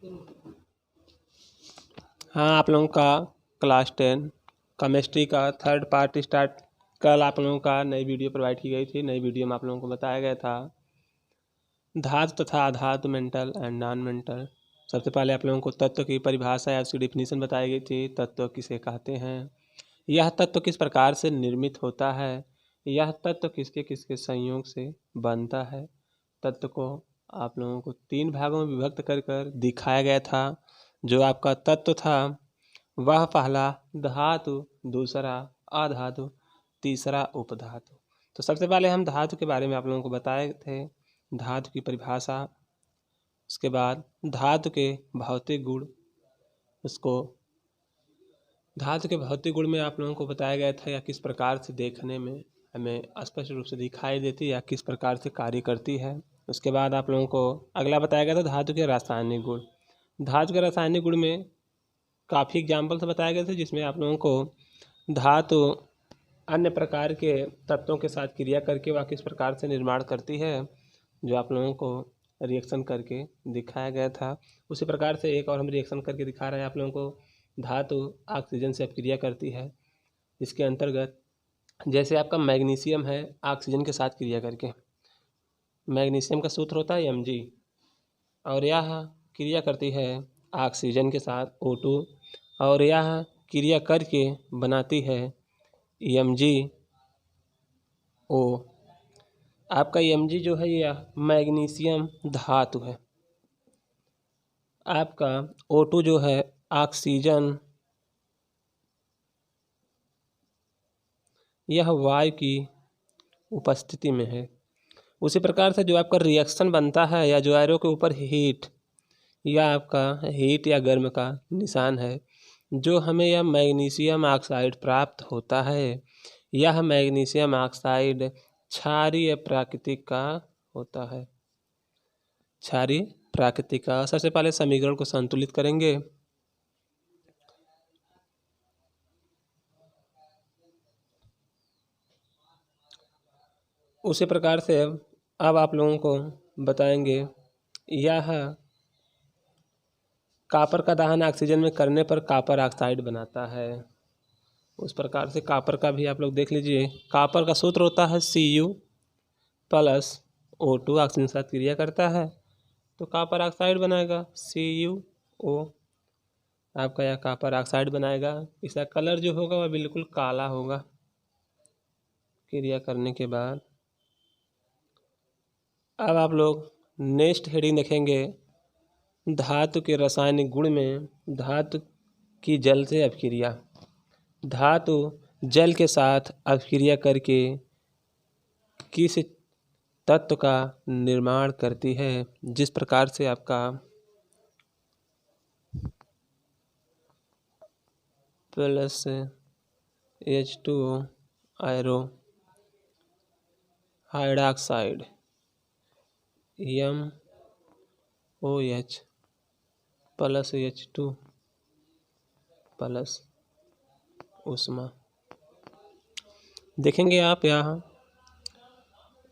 हाँ, आप लोगों का क्लास 10 केमिस्ट्री का थर्ड पार्ट स्टार्ट। कल आप लोगों का नई वीडियो प्रोवाइड की गई थी। नई वीडियो में आप लोगों को बताया गया था धातु तथा अधातु, मेंटल एंड नॉन मेंटल। सबसे पहले आप लोगों को तत्व की परिभाषा या उसकी डिफिनीशन बताई गई थी। तत्व किसे कहते हैं, यह तत्व किस प्रकार से निर्मित होता है, यह तत्व किसके किसके संयोग से बनता है। तत्व को आप लोगों को 3 भागों में विभक्त कर कर दिखाया गया था। जो आपका तत्व था वह पहला धातु, दूसरा अधातु, तीसरा उपधातु। तो सबसे पहले हम धातु के बारे में आप लोगों को बताए थे, धातु की परिभाषा। उसके बाद धातु के भौतिक गुण, उसको धातु के भौतिक गुण में आप लोगों को बताया गया था या किस प्रकार से देखने में हमें स्पष्ट रूप से दिखाई देती है या किस प्रकार से कार्य करती है। उसके बाद आप लोगों को अगला बताया गया था धातु के रासायनिक गुण। धातु के रासायनिक गुण में काफ़ी एग्जाम्पल्स बताए गए थे, जिसमें आप लोगों को धातु अन्य प्रकार के तत्वों के साथ क्रिया करके वह किस प्रकार से निर्माण करती है, जो आप लोगों को रिएक्शन करके दिखाया गया था। उसी प्रकार से एक और हम रिएक्शन करके दिखा रहे हैं आप लोगों को। धातु ऑक्सीजन से अपक्रिया करती है। इसके अंतर्गत जैसे आपका मैग्नीशियम है, ऑक्सीजन के साथ क्रिया करके, मैग्नीशियम का सूत्र होता है Mg, और यह क्रिया करती है ऑक्सीजन के साथ O2, और यह क्रिया करके बनाती है MgO। आपका Mg जो है यह मैग्नीशियम धातु है। आपका O2 जो है ऑक्सीजन, यह वायु की उपस्थिति में है। उसी प्रकार से जो आपका रिएक्शन बनता है या जो एरो के ऊपर हीट, यह आपका हीट या गर्म का निशान है। जो हमें यह मैग्नीशियम ऑक्साइड प्राप्त होता है, यह मैग्नीशियम ऑक्साइड क्षारीय प्राकृतिक का होता है। क्षारीय प्राकृतिक का। सबसे पहले समीकरण को संतुलित करेंगे। उसी प्रकार से अब आप लोगों को बताएंगे, यह कॉपर का दहन ऑक्सीजन में करने पर कॉपर ऑक्साइड बनाता है। उस प्रकार से कॉपर का भी आप लोग देख लीजिए। कॉपर का सूत्र होता है Cu प्लस O2, ऑक्सीजन के साथ क्रिया करता है तो कॉपर ऑक्साइड बनाएगा CuO। आपका यह कॉपर ऑक्साइड बनाएगा। इसका कलर जो होगा वह बिल्कुल काला होगा क्रिया करने के बाद। अब आप लोग नेक्स्ट हेडिंग देखेंगे, धातु के रासायनिक गुण में धातु की जल से अपक्रिया। धातु जल के साथ अपक्रिया करके किस तत्व का निर्माण करती है, जिस प्रकार से आपका प्लस H2O आयरो hydroxide MOH plus H2 plus उष्मा। देखेंगे आप यहाँ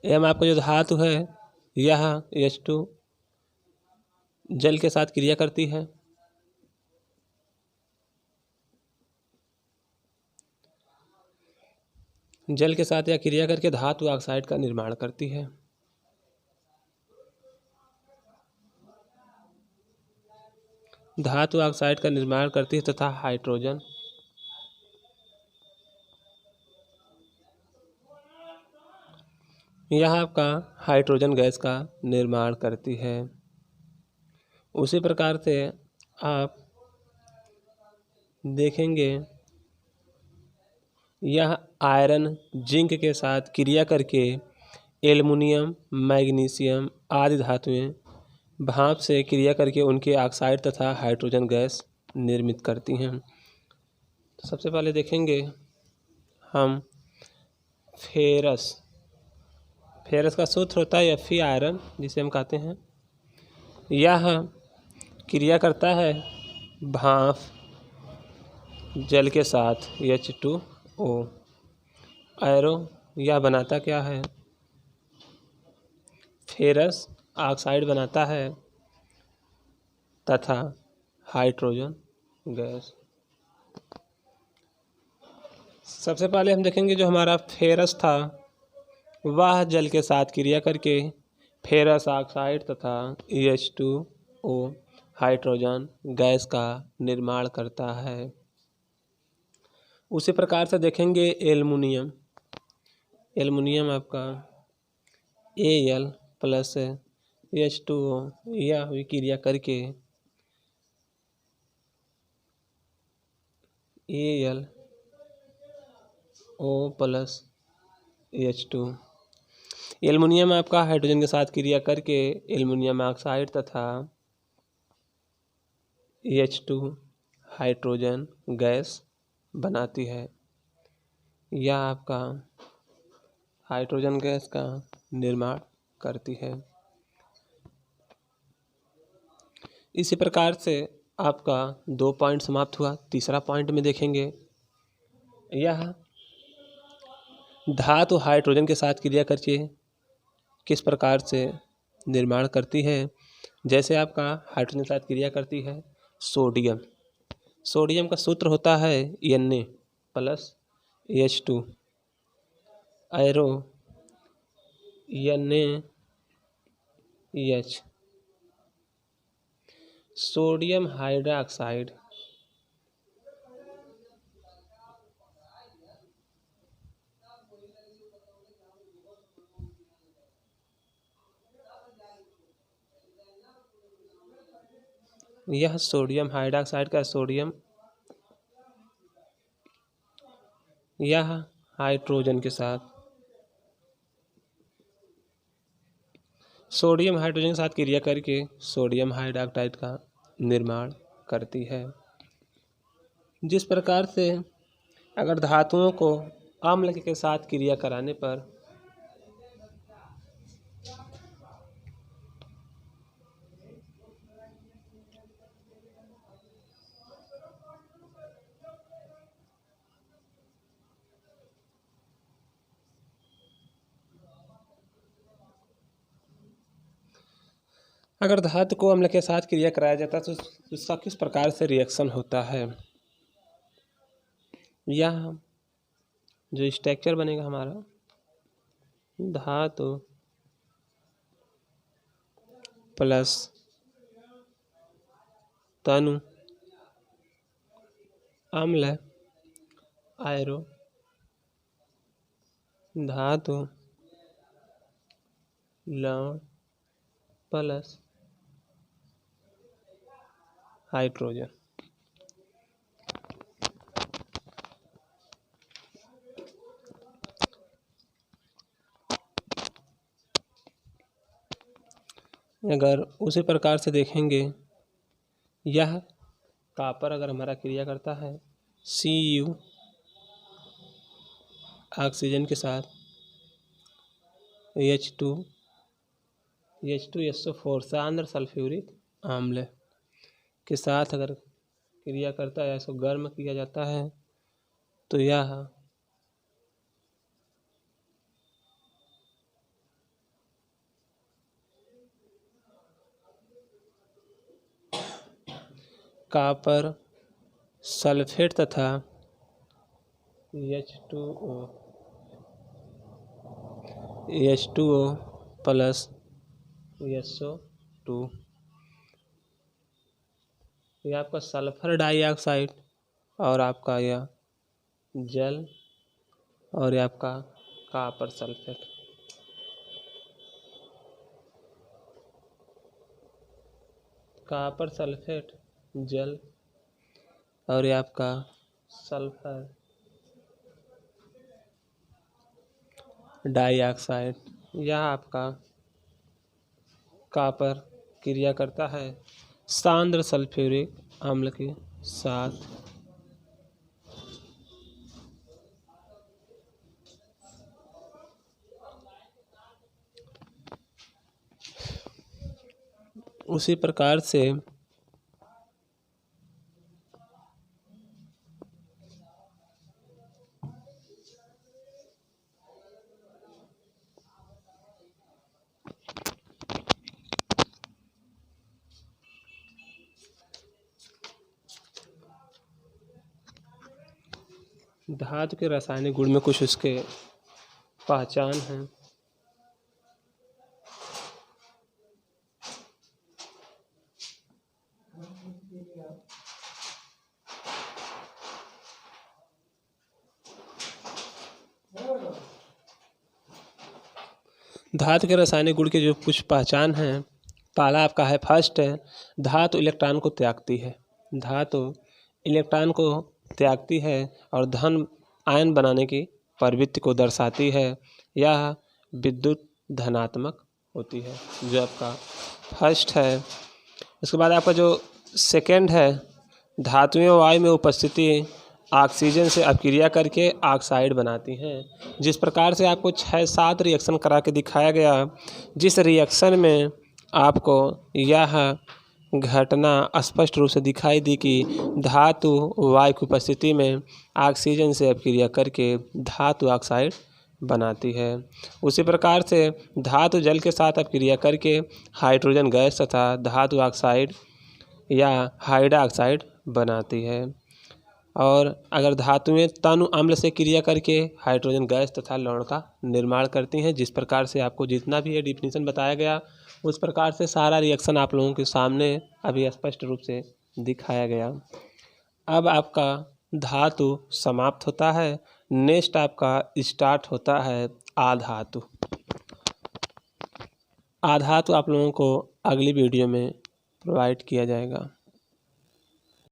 एम आपका जो धातु है यह H2 जल के साथ क्रिया करती है। जल के साथ यह क्रिया करके धातु ऑक्साइड का निर्माण करती है। धातु ऑक्साइड का निर्माण करती है तथा हाइड्रोजन यह आपका हाइड्रोजन गैस का निर्माण करती है। उसी प्रकार से आप देखेंगे, यह आयरन जिंक के साथ क्रिया करके एल्युमिनियम, मैग्नीशियम आदि धातुएं भाप से क्रिया करके उनके ऑक्साइड तथा हाइड्रोजन गैस निर्मित करती हैं। तो सबसे पहले देखेंगे हम फेरस। फेरस का सूत्र होता है Fe आयरन, जिसे हम कहते हैं। यह क्रिया करता है भाप जल के साथ H2O। एरो यह बनाता क्या है, फेरस ऑक्साइड बनाता है। तथा हाइड्रोजन गैस। सबसे पहले हम देखेंगे जो हमारा फेरस था वह जल के साथ क्रिया करके फेरस ऑक्साइड तथा H2O हाइड्रोजन गैस का निर्माण करता है। उसी प्रकार से देखेंगे एल्युमिनियम। एल्युमिनियम आपका Al प्लस H2O यह हुई क्रिया करके AlO प्लस H2। एल्युमिनियम आपका हाइड्रोजन के साथ क्रिया करके एल्युमिनियम ऑक्साइड तथा H2 हाइड्रोजन गैस बनाती है। यह आपका हाइड्रोजन गैस का निर्माण करती है। इसी प्रकार से आपका 2 पॉइंट समाप्त हुआ। तीसरा पॉइंट में देखेंगे यह धातु हाइड्रोजन के साथ क्रिया करके किस प्रकार से निर्माण करती है। जैसे आपका हाइड्रोजन के साथ क्रिया करती है सोडियम। सोडियम का सूत्र होता है Na plus H2 arrow NaH। Sodium hydroxide यह सोडियम हाइड्रोक्साइड का सोडियम यह हाइड्रोजन के साथ सोडियम हाइड्रोजन के साथ क्रिया करके सोडियम हाइड्रोक्साइड का निर्माण करती है। जिस प्रकार से अगर धातुओं को अम्ल के साथ क्रिया कराने पर अगर धातु को अम्ल के साथ क्रिया कराया जाता है तो उसका किस प्रकार से रिएक्शन होता है। यह जो स्ट्रक्चर बनेगा हमारा धातु प्लस तनु अम्ल आयरो धातु लवण प्लस हाइड्रोजन। अगर उसी प्रकार से देखेंगे यह कॉपर अगर हमारा क्रिया करता है Cu ऑक्सीजन के साथ H2SO4 सांद्र सल्फ्यूरिक अम्ल के साथ अगर क्रिया करता है, इसको गर्म किया जाता है तो यह कॉपर सल्फेट तथा H2O प्लस SO2 यह आपका सल्फर डाइऑक्साइड और आपका यह जल और यह आपका कॉपर सल्फेट। कॉपर सल्फेट जल और ये आपका सल्फर डाइऑक्साइड यह आपका कॉपर क्रिया करता है सांद्र सल्फ्यूरिक अम्ल के साथ। उसी प्रकार से धातु के रासायनिक गुण में कुछ उसके पहचान है। धातु के रासायनिक गुण के जो कुछ पहचान है, पहला आपका है, फर्स्ट है, धातु इलेक्ट्रॉन को त्यागती है। धातु इलेक्ट्रॉन को त्यागती है और धन आयन बनाने की प्रवृत्ति को दर्शाती है। यह विद्युत धनात्मक होती है, जो आपका फर्स्ट है। उसके बाद आपका जो सेकेंड है, धातुएं वायु में उपस्थिति ऑक्सीजन से अपक्रिया करके ऑक्साइड बनाती हैं। जिस प्रकार से आपको 6-7 रिएक्शन करा के दिखाया गया, जिस रिएक्शन में आपको यह घटना स्पष्ट रूप से दिखाई दी कि धातु वायु की उपस्थिति में ऑक्सीजन से अपक्रिया करके धातु ऑक्साइड बनाती है। उसी प्रकार से धातु जल के साथ अपक्रिया करके हाइड्रोजन गैस तथा धातु ऑक्साइड या हाइड्रोक्साइड बनाती है। और अगर धातुएं तनु अम्ल से क्रिया करके हाइड्रोजन गैस तथा लवण का निर्माण करती हैं। जिस प्रकार से आपको जितना भी ये डिफिनीशन बताया गया, उस प्रकार से सारा रिएक्शन आप लोगों के सामने अभी स्पष्ट रूप से दिखाया गया। अब आपका धातु समाप्त होता है, नेक्स्ट आपका स्टार्ट होता है आधातु। आधातु आप लोगों को अगली वीडियो में प्रोवाइड किया जाएगा।